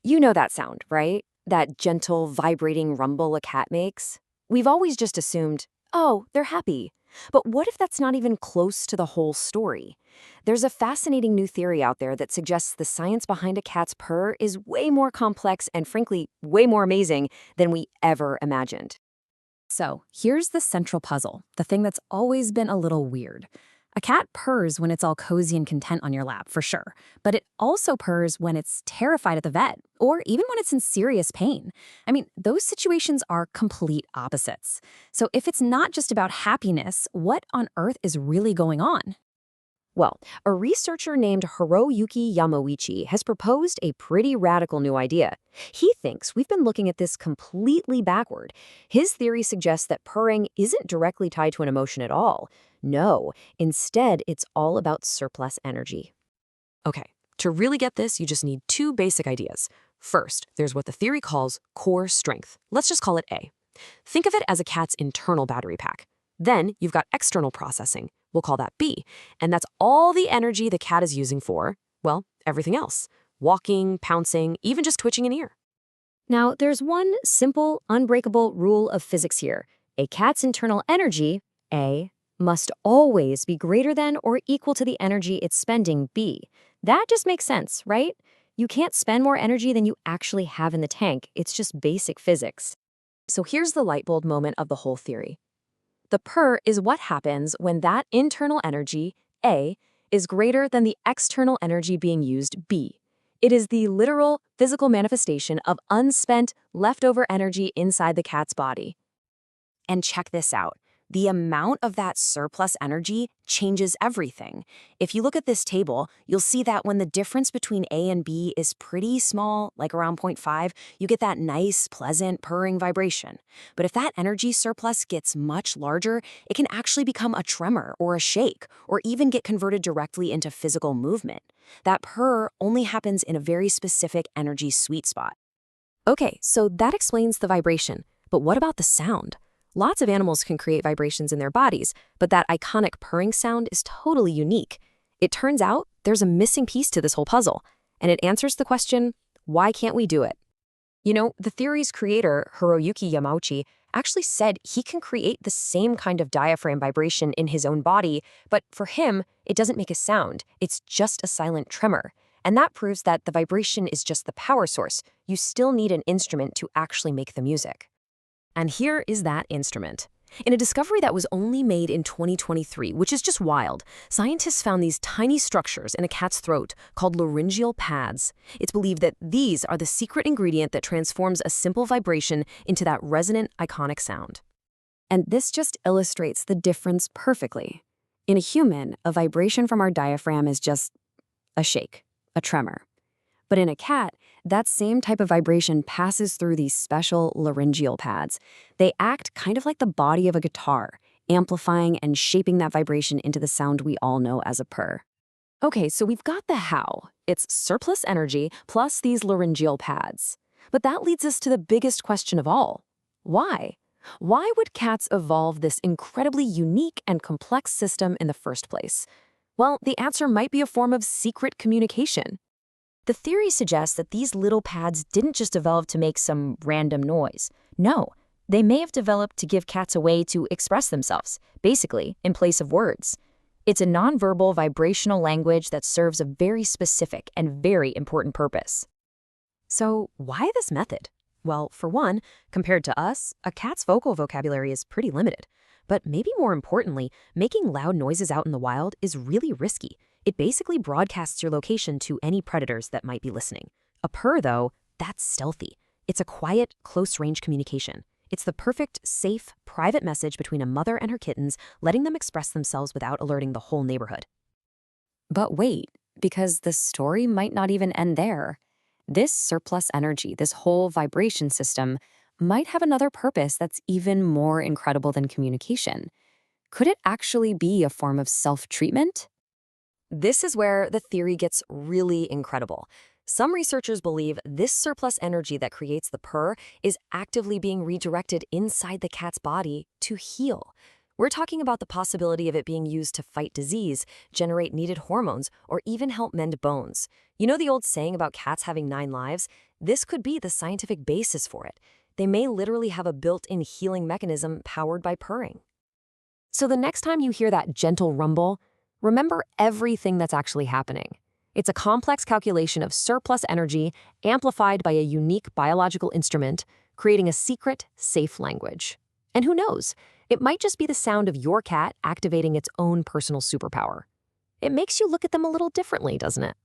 You know that sound, right? That gentle, vibrating rumble a cat makes? We've always just assumed, oh, they're happy. But what if that's not even close to the whole story? There's a fascinating new theory out there that suggests the science behind a cat's purr is way more complex and, frankly, way more amazing than we ever imagined. So, here's the central puzzle, the thing that's always been a little weird. A cat purrs when it's all cozy and content on your lap, for sure, but it also purrs when it's terrified at the vet, or even when it's in serious pain. I mean, those situations are complete opposites. So, if it's not just about happiness, what on earth is really going on? Well, a researcher named HIROYUKI Yamauchi has proposed a pretty radical new idea. He thinks we've been looking at this completely backward. His theory suggests that purring isn't directly tied to an emotion at all. No, instead, it's all about surplus energy. Okay, to really get this, you just need two basic ideas. First, there's what the theory calls core strength. Let's just call it A. Think of it as a cat's internal battery pack. Then you've got external processing. We'll call that B. And that's all the energy the cat is using for, well, everything else. Walking, pouncing, even just twitching an ear. Now, there's one simple, unbreakable rule of physics here. A cat's internal energy, A, must always be greater than or equal to the energy it's spending, B. That just makes sense, right? You can't spend more energy than you actually have in the tank. It's just basic physics. So here's the light bulb moment of the whole theory. The purr is what happens when that internal energy, A, is greater than the external energy being used, B. It is the literal, physical manifestation of unspent, leftover energy inside the cat's body. And check this out. The amount of that surplus energy changes everything. If you look at this table, you'll see that when the difference between A and B is pretty small, like around 0.5, you get that nice, pleasant, purring vibration. But if that energy surplus gets much larger, it can actually become a tremor or a shake, or even get converted directly into physical movement. That purr only happens in a very specific energy sweet spot. Okay, so that explains the vibration. But what about the sound? Lots of animals can create vibrations in their bodies, but that iconic purring sound is totally unique. It turns out there's a missing piece to this whole puzzle, and it answers the question, why can't we do it? You know, the theory's creator, HIROYUKI Yamauchi, actually said he can create the same kind of diaphragm vibration in his own body, but for him, it doesn't make a sound. It's just a silent tremor. And that proves that the vibration is just the power source. You still need an instrument to actually make the music. And here is that instrument. In a discovery that was only made in 2023, which is just wild, scientists found these tiny structures in a cat's throat called laryngeal pads. It's believed that these are the secret ingredient that transforms a simple vibration into that resonant, iconic sound. And this just illustrates the difference perfectly. In a human, a vibration from our diaphragm is just a shake, a tremor. But in a cat, that same type of vibration passes through these special laryngeal pads. They act kind of like the body of a guitar, amplifying and shaping that vibration into the sound we all know as a purr. Okay, so we've got the how. It's surplus energy plus these laryngeal pads. But that leads us to the biggest question of all. Why? Why would cats evolve this incredibly unique and complex system in the first place? Well, the answer might be a form of secret communication. The theory suggests that these little pads didn't just develop to make some random noise. No, they may have developed to give cats a way to express themselves, basically, in place of words. It's a nonverbal vibrational language that serves a very specific and very important purpose. So why this method? Well, for one, compared to us, a cat's vocal vocabulary is pretty limited. But maybe more importantly, making loud noises out in the wild is really risky. It basically broadcasts your location to any predators that might be listening. A purr, though, that's stealthy. It's a quiet, close-range communication. It's the perfect, safe, private message between a mother and her kittens, letting them express themselves without alerting the whole neighborhood. But wait, because the story might not even end there. This surplus energy, this whole vibration system, might have another purpose that's even more incredible than communication. Could it actually be a form of self-treatment? This is where the theory gets really incredible. Some researchers believe this surplus energy that creates the purr is actively being redirected inside the cat's body to heal. We're talking about the possibility of it being used to fight disease, generate needed hormones, or even help mend bones. You know the old saying about cats having 9 lives? This could be the scientific basis for it. They may literally have a built-in healing mechanism powered by purring. So the next time you hear that gentle rumble, remember everything that's actually happening. It's a complex calculation of surplus energy amplified by a unique biological instrument, creating a secret, safe language. And who knows, it might just be the sound of your cat activating its own personal superpower. It makes you look at them a little differently, doesn't it?